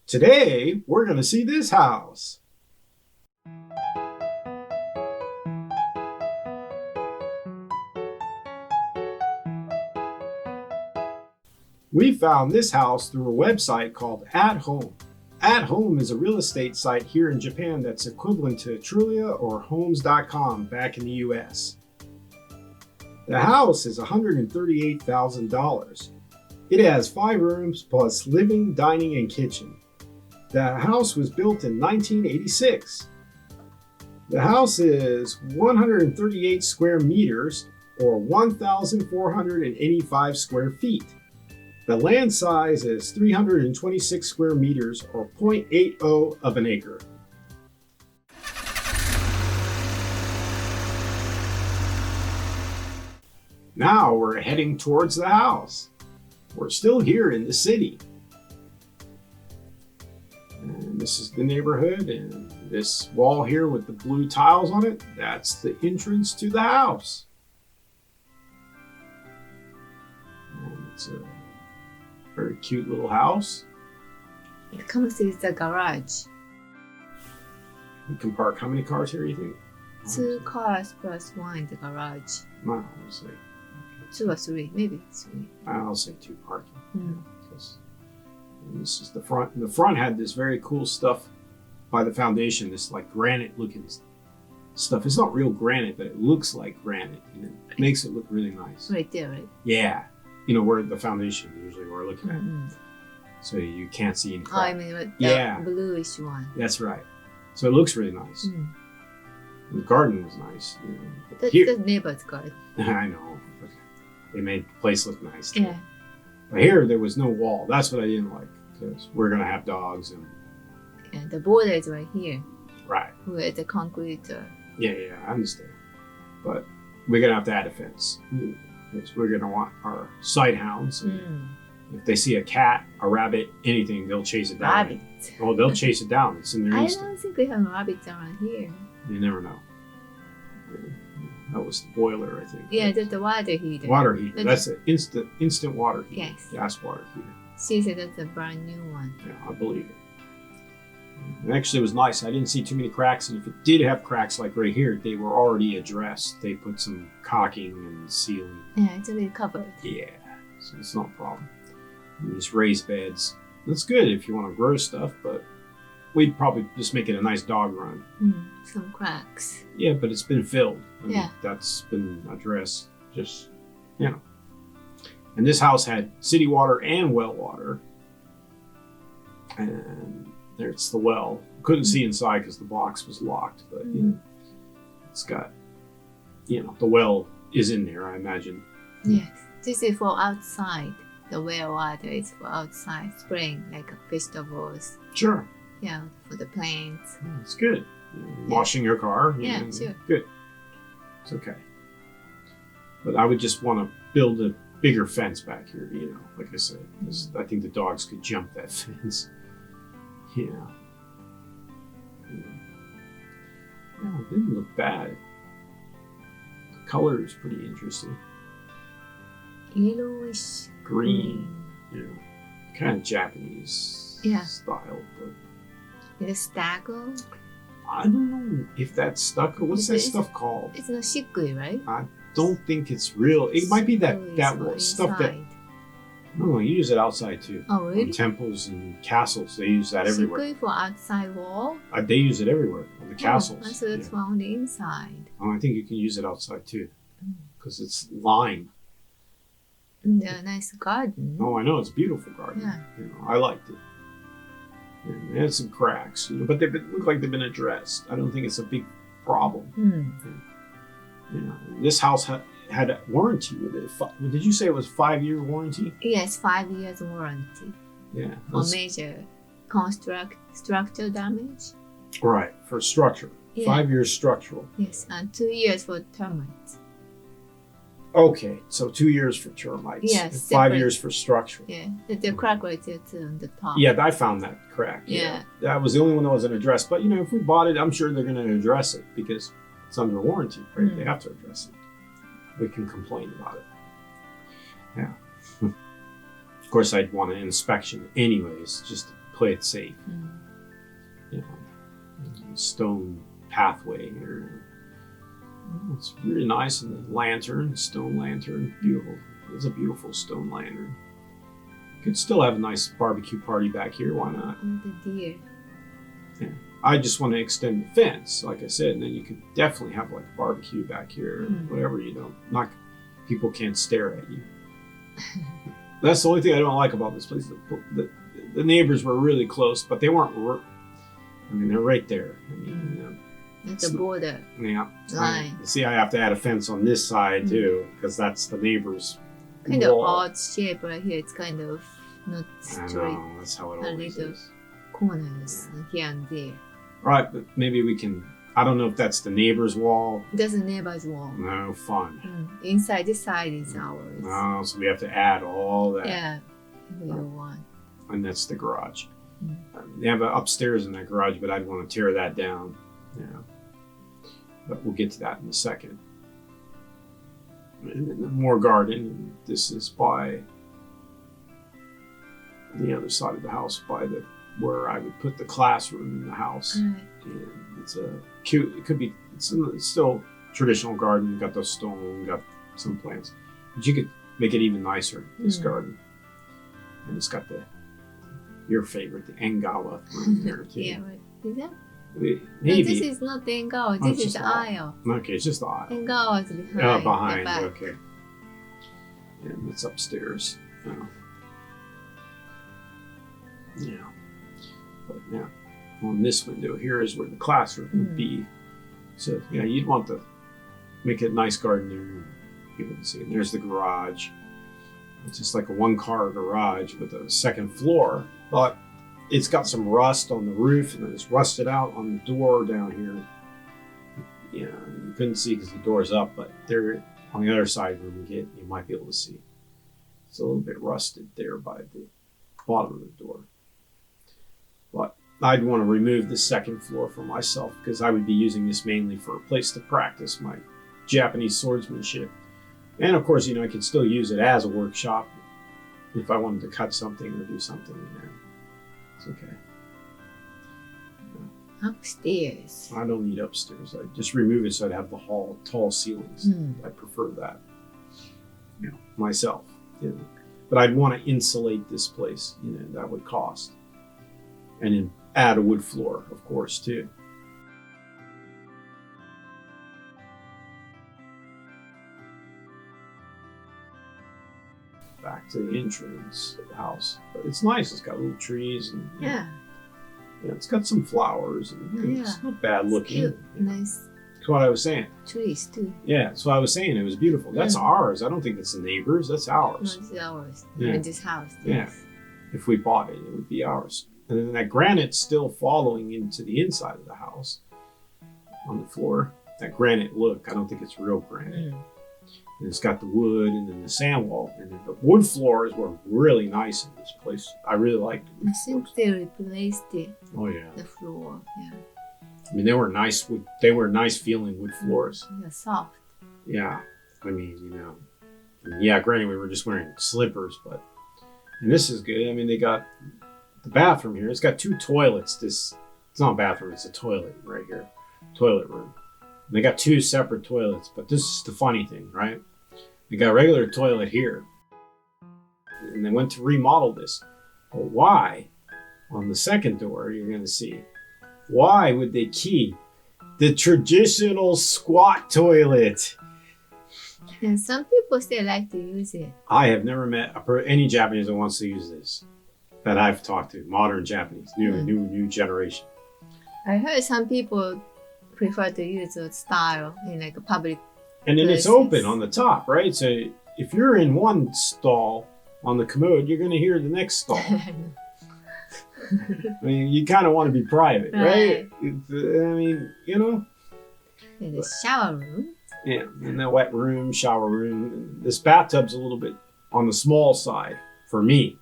Today, we're going to see this house. We found this house through a website called At Home. At Home is a real estate site here in Japan that's equivalent to Trulia or Homes.com back in the US. The house is $138,000. It has 5 rooms plus living, dining, and kitchen. The house was built in 1986. The house is 138 square meters or 1,485 square feet. The land size is 326 square meters or 0.80 of an acre. Now we're heading towards the house. We're still here in the city. And this is the neighborhood, and this wall here with the blue tiles on it, that's the entrance to the house. And it's a very cute little house. It comes with the garage. You can park how many cars here, you think? 2 cars plus 1 in the garage. Well, I'll say 2 or 3, maybe 3. I'll say 2 parking. Because this is the front. And the front had this very cool stuff by the foundation, this like granite looking stuff. It's not real granite, but it looks like granite, and it makes it look really nice. Right there, right? Yeah. You know, where the foundation usually we're looking at. So you can't see any cracks. I mean, the bluish one. That's right. So it looks really nice. The garden was nice. You know. That's Here, the neighbor's garden. I know. But they made the place look nice too. Yeah. But here, there was no wall. That's what I didn't like, because we're going to have dogs. And the border is right here. Right. With the concrete. Yeah, I understand. But we're going to have to add a fence. Because we're going to want our sight hounds. If they see a cat, a rabbit, anything, they'll chase it down. Rabbit. Oh, they'll chase it down. It's in their I instinct. don't think we have rabbits around here. You never know. That was the boiler, I think. Yeah, that's the water heater. Water heater. That's an instant water heater. Yes. Gas water heater. She said that's a brand new one. Yeah, I believe it. And actually, it was nice. I didn't see too many cracks, and if it did have cracks like right here, they were already addressed. They put some caulking and sealing. Yeah, it's already covered. Yeah, so it's not a problem. And these raised beds. That's good if you want to grow stuff, but we'd probably just make it a nice dog run. Some cracks. Yeah, but it's been filled. I mean, Yeah. that's been addressed. Just, you know. And this house had city water and well water. And there's the well. Couldn't see inside because the box was locked, but you know, it's got, you know, the well is in there, I imagine. Yes. This is for outside. The well water is for outside spraying, like vegetables. Sure. Yeah, for the plants. Yeah, it's good. You know, washing your car. You Yeah, know, sure. Good. It's okay. But I would just want to build a bigger fence back here, you know, like I said. 'Cause I think the dogs could jump that fence. Yeah. Yeah, it didn't look bad. The color is pretty interesting. Yellowish Green. You know, kind of Japanese style, but With a stucco. I don't know if that's stucco. What's that stuff called? It's not shikui, right? I don't think it's real. It might be that stuff that. No, you use it outside too. Oh, really? On temples and castles, they use that everywhere. Shikui for outside wall? They use it everywhere on the castles. Oh, so that's for on the inside. Oh, I think you can use it outside too, because it's lime. The nice garden. Oh, I know, it's a beautiful garden. Yeah. You know, I liked it. And it had some cracks, you know, but they look like they've been addressed. I don't think it's a big problem. You know, this house had a warranty with it. Did you say it was 5-year warranty? Yes, 5 years warranty. Yeah. For major structural damage. Right, for structure. Yeah. 5 years structural. Yes, and 2 years for termites. Okay, so 2 years for termites. Yes, 5 separate. years for structural. Yeah, the crack right there too on the top. Yeah, I found that crack. Yeah. That was the only one that wasn't addressed. But, you know, if we bought it, I'm sure they're going to address it because it's under warranty, right? They have to address it. We can complain about it. Yeah. Of course, I'd want an inspection anyways, just to play it safe. Mm. You know, stone pathway here. It's really nice, and the lantern, stone lantern, beautiful. It's a beautiful stone lantern. You could still have a nice barbecue party back here. Why not? Oh, the deer. Yeah. I just want to extend the fence, like I said, and then you could definitely have like a barbecue back here, whatever. You don't, not people can't stare at you. That's the only thing I don't like about this place. The neighbors were really close, but they weren't. I mean, they're right there. I mean, you know, That's the border yeah. line. See, I have to add a fence on this side too, because that's the neighbor's Kind wall. of odd shape right here. It's kind of not I straight. know, that's how it A always little is. Corners here and there. Right, but maybe we can. I don't know if that's the neighbor's wall. That's a neighbor's wall. No fun. Inside this side is ours. No, so we have to add all that. Yeah, we don't want. And that's the garage. They have an upstairs in that garage, but I'd want to tear that down. Yeah. But we'll get to that in a second. And then more garden. This is by the other side of the house, by the where I would put the classroom in the house. Right. And it's a cute. It could be. It's still traditional garden. You got the stone. Got some plants, but you could make it even nicer. This garden, and it's got your favorite, the Engawa room there too. Yeah, right. Is that? Maybe. No, this is not the Engawa. Oh, This it's is just the the aisle. Okay, it's just the aisle. Engawa is behind. Oh, The behind. back. Okay. And it's upstairs. Oh. Yeah. But yeah, on this window here is where the classroom would be. So yeah, you'd want to make it a nice garden there. People can see. And there's the garage. It's just like a one-car garage with a second floor, but it's got some rust on the roof, and it's rusted out on the door down here. Yeah, you couldn't see because the door's up, but there on the other side when we get, you might be able to see. It's a little bit rusted there by the bottom of the door. But I'd want to remove the second floor for myself because I would be using this mainly for a place to practice my Japanese swordsmanship. And of course, you know, I could still use it as a workshop if I wanted to cut something or do something in there. It's okay. Upstairs. I don't need upstairs. I just remove it so I'd have the tall ceilings. I prefer that, you know, myself. You know. But I'd want to insulate this place. You know, that would cost. And then add a wood floor, of course, too. Back to the entrance of the house. But it's nice. It's got little trees and Yeah. yeah, it's got some flowers and you know, it's not bad It's looking. cute. Nice That's what I was saying. trees too. Yeah, that's what I was saying. It was beautiful. That's ours. I don't think that's the neighbors. That's No, ours. it's ours. Yeah. In this house. Yeah. Yes. If we bought it, it would be ours. And then that granite's still following into the inside of the house on the floor. That granite look, I don't think it's real granite. And it's got the wood and then the sand wall. And then the wood floors were really nice in this place. I really liked it. I think they replaced it, Oh yeah. the floor. Yeah. I mean, they were nice feeling wood floors. They're soft. Yeah. I mean, you know, yeah, granted, we were just wearing slippers, but, and this is good. I mean, they got the bathroom here. It's got two toilets. It's not a bathroom, it's a toilet right here. Toilet room. And they got two separate toilets, but this is the funny thing, right? They got a regular toilet here. And they went to remodel this. Well, why? On the second door, you're going to see. Why would they keep the traditional squat toilet? And some people still like to use it. I have never met any Japanese that wants to use this that I've talked to. Modern Japanese, new generation. I heard some people prefer to use the style in like a public. And then it's places. open on the top, right? So if you're in one stall on the commode, you're going to hear the next stall. I mean, you kind of want to be private, right? I mean, you know. And the shower room. Yeah, and the wet room, shower room. This bathtub's a little bit on the small side for me.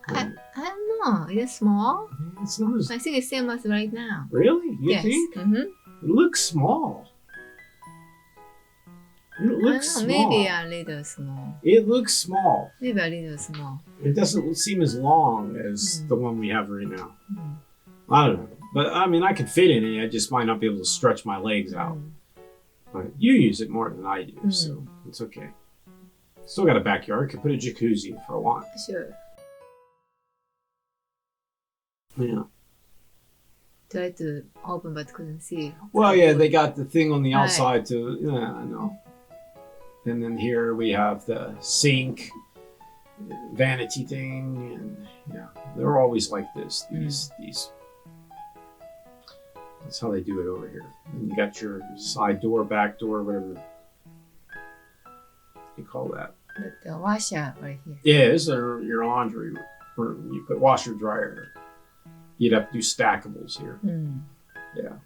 I don't know. Is it small? It's not as, I think it's same as right now. really? You Yes. think? Mm-hmm. It looks small. It looks small. Maybe a little small. It looks small. Maybe a little small. It doesn't seem as long as the one we have right now. I don't know. But I mean, I could fit in it. I just might not be able to stretch my legs out. But you use it more than I do, so it's okay. Still got a backyard. Could put a jacuzzi if I want. Sure. Yeah. Try to open but couldn't see. Well, yeah, they got the thing on the Right. outside to, yeah, I know. And then here we have the sink, vanity thing, and yeah, they're always like this. These. That's how they do it over here. And you got your side door, back door, whatever you call that. But the washer right here. Yeah, this is your laundry room. You put washer dryer. You'd have to do stackables here. Yeah.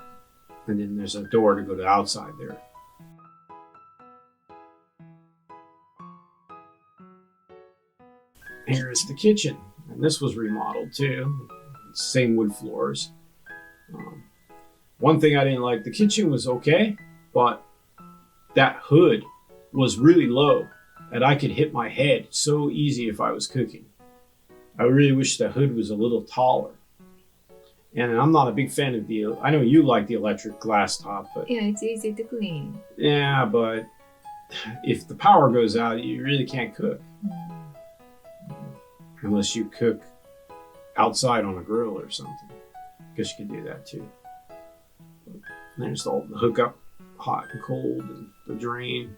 And then there's a door to go to the outside there. Here's the kitchen. And this was remodeled too. Same wood floors. One thing I didn't like, the kitchen was okay, but that hood was really low and I could hit my head so easy if I was cooking. I really wish the hood was a little taller. And I'm not a big fan of I know you like the electric glass top, but Yeah, it's easy to clean. yeah, but if the power goes out, you really can't cook. Unless you cook outside on a grill or something. Guess you can do that too. But there's all the hookup, hot and cold, and the drain.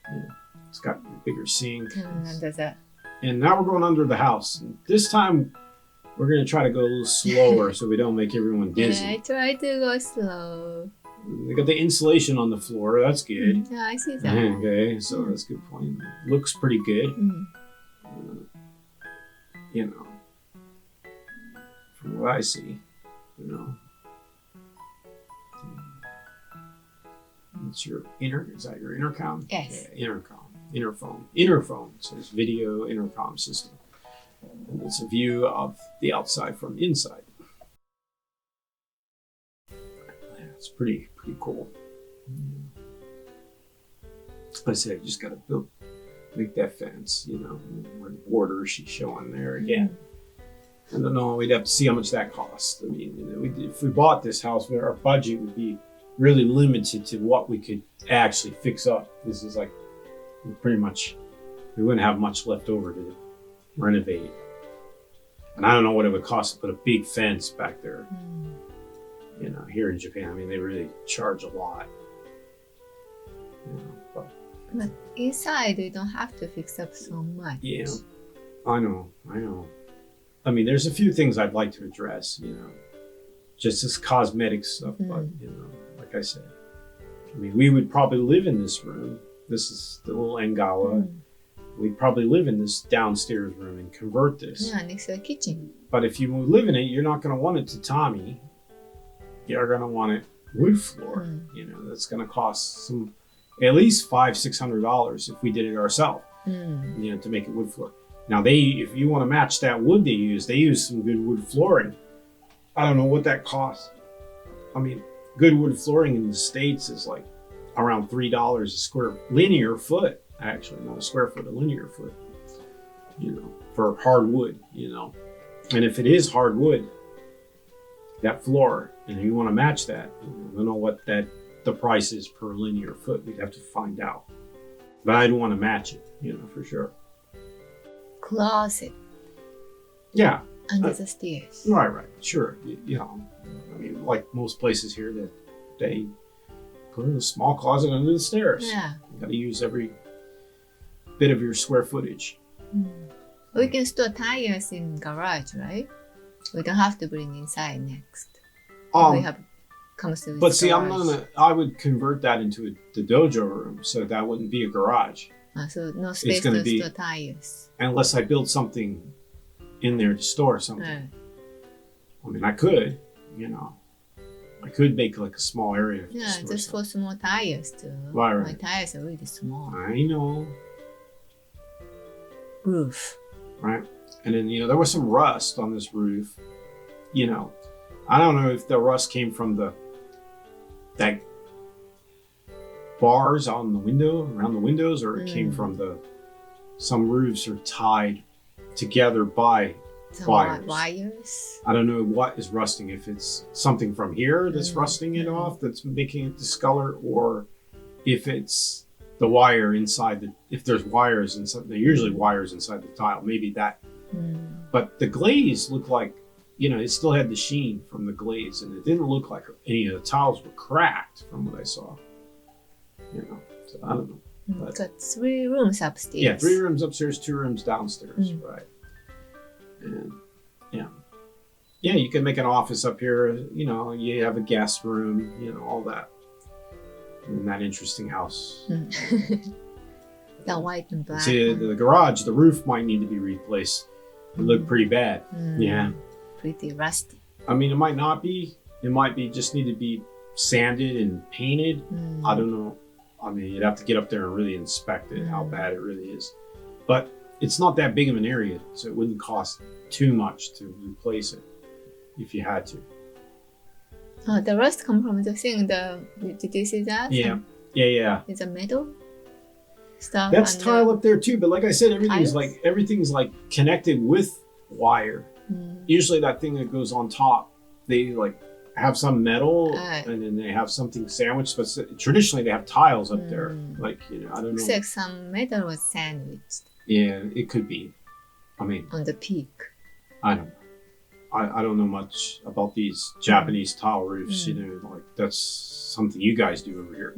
And, it's got a bigger sink. And now we're going under the house. And this time we're going to try to go a little slower so we don't make everyone dizzy. Yeah, I try to go slow. They got the insulation on the floor. That's good. Yeah, I see that. Okay, so that's a good point. Looks pretty good. You know, from what I see, you know. It's your is that your intercom? Yes. Yeah, interphone. So it's video intercom system. And it's a view of the outside from inside. Yeah, it's pretty cool. I said, I just got to make that fence, you know, where the border she's showing there again. I don't know, we'd have to see how much that costs. I mean, you know, if we bought this house, our budget would be really limited to what we could actually fix up. This is like pretty much, we wouldn't have much left over to renovate. And I don't know what it would cost to put a big fence back there. You know, here in Japan, I mean, they really charge a lot. You know, but inside, you don't have to fix up so much. Yeah, I know. I mean, there's a few things I'd like to address, you know, just as cosmetic stuff, but, you know, like I said, I mean, we would probably live in this room. This is the little Engawa. We'd probably live in this downstairs room and convert this. Yeah, next to the kitchen. But if you live in it, you're not going to want it tatami. You're going to want it wood floor. You know, that's going to cost at least $500-600 if we did it ourselves. You know, to make it wood floor. Now if you want to match that wood they use some good wood flooring. I don't know what that costs. I mean, good wood flooring in the States is like around $3 a square linear foot. Actually, not a square foot, a linear foot. You know, for hardwood. You know, and if it is hardwood, that floor, and you want to match that, I don't know what the price is per linear foot. We'd have to find out. But I'd want to match it, you know, for sure. Closet. Yeah. Under the stairs. Right. Sure. You know, I mean, like most places here, that they put in a small closet under the stairs. Yeah. You got to use every bit of your square footage. We can store tires in garage, right? We don't have to bring inside next. We have comes to. But see, I would convert that into the dojo room, so that wouldn't be a garage. So no space to store tires. Unless I build something in there to store something. I mean, I could, you know. I could make like a small area. Yeah, just for small tires too. Right. My tires are really small. I know. Roof. Right. And then, you know, there was some rust on this roof. You know, I don't know if the rust came from that bars on the window, around the windows, or it came from some roofs are tied together by wires. I don't know what is rusting, if it's something from here that's rusting it off, that's making it discolor, or if it's the wire inside if there's wires inside, they're usually wires inside the tile, maybe that. But the glaze looked like, it still had the sheen from the glaze, and it didn't look like any of the tiles were cracked from what I saw. So I don't know. But, got 3 rooms upstairs. Yeah, 3 rooms upstairs, 2 rooms downstairs, right? And you can make an office up here. You have a guest room, all that. In that interesting house. The white and black. See, the garage, the roof might need to be replaced. It looked pretty bad. Yeah. Pretty rusty. I mean, it might not be. It might be just need to be sanded and painted. I don't know. I mean, you'd have to get up there and really inspect it, how bad it really is. But it's not that big of an area, so it wouldn't cost too much to replace it if you had to. Oh, the rust come from the thing. Did you see that? Yeah. It's a metal stuff. That's tile up there too. But like I said, everything's like connected with wire. Usually that thing that goes on top, they like have some metal and then they have something sandwiched. But traditionally they have tiles up there. Like I don't know. Looks like some metal was sandwiched. Yeah, it could be. I mean, on the peak. I don't know. I don't know much about these Japanese tile roofs, like that's something you guys do over here.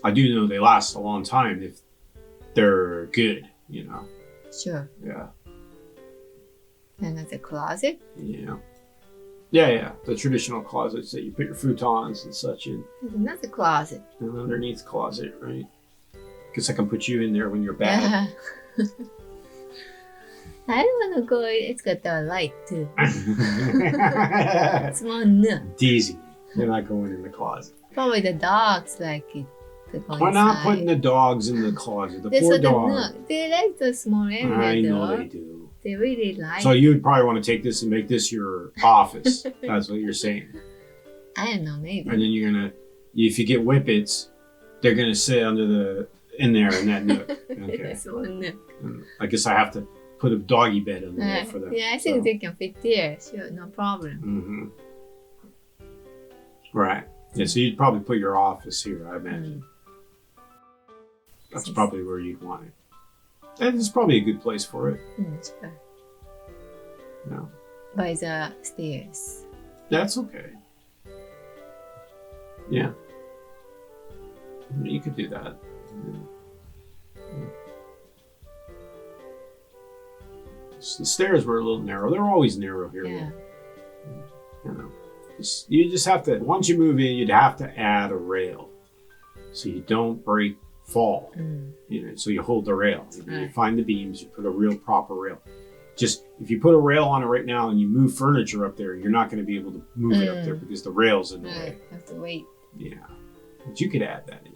I do know they last a long time if they're good, Sure. Yeah. And the closet? Yeah. The traditional closets that you put your futons and such in. There's another closet. And underneath closet, right? Guess I can put you in there when you're bad. I don't want to go. It's got the light too. Small nook. Easy. They're not going in the closet. Probably the dogs like it. We're not putting the dogs in the closet. The poor dog. They like the small area. I know they do. They really like. So you'd probably want to take this and make this your office. That's what you're saying. I don't know, maybe. And then you're gonna, if you get whippets, they're gonna sit in there in that nook. Okay. Small nook. I guess I have to put a doggy bed in there for them. Yeah, I think they can fit there. Sure, no problem. Right. Yeah, so you'd probably put your office here, I imagine. That's probably where you'd want it. And it's probably a good place for it. Sure. No. By the stairs. That's okay. Yeah. You could do that. The stairs were a little narrow. They're always narrow here. Yeah. You just have to, once you move in, you'd have to add a rail so you don't fall. So you hold the rail. You find the beams, you put a real proper rail. Just, if you put a rail on it right now and you move furniture up there, you're not going to be able to move it up there because the rail's in the way. You have to wait. Yeah. But you could add that in.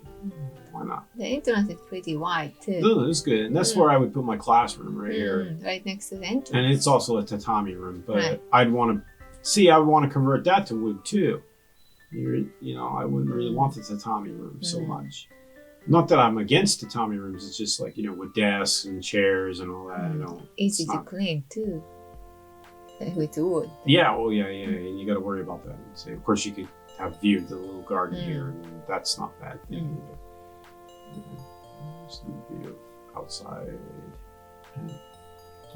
Why not? The entrance is pretty wide too. No, that's good. And that's where I would put my classroom right here. Right next to the entrance. And it's also a tatami room, but I would want to convert that to wood too. I wouldn't really want the tatami room so much. Not that I'm against tatami rooms, it's just like, with desks and chairs and all that. Easy to clean too. With wood. Yeah, and you got to worry about that. So, of course, you could have view of the little garden here, and that's not bad thing either. Just a view outside.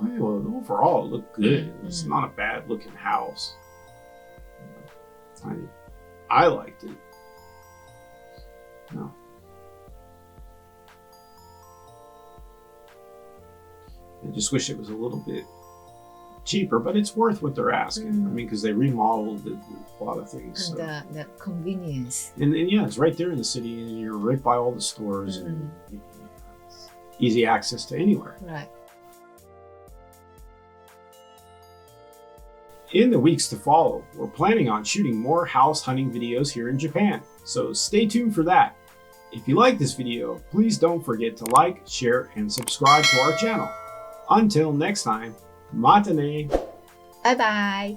Well, overall, it looked good. It's not a bad looking house. I liked it. No. I just wish it was a little bit cheaper, but it's worth what they're asking. I mean, because they remodeled a lot of things. And so. the convenience. And yeah, it's right there in the city, and you're right by all the stores, and easy access to anywhere. Right. In the weeks to follow, we're planning on shooting more house hunting videos here in Japan, so stay tuned for that. If you like this video, please don't forget to like, share, and subscribe to our channel. Until next time, mata ne! Bye bye!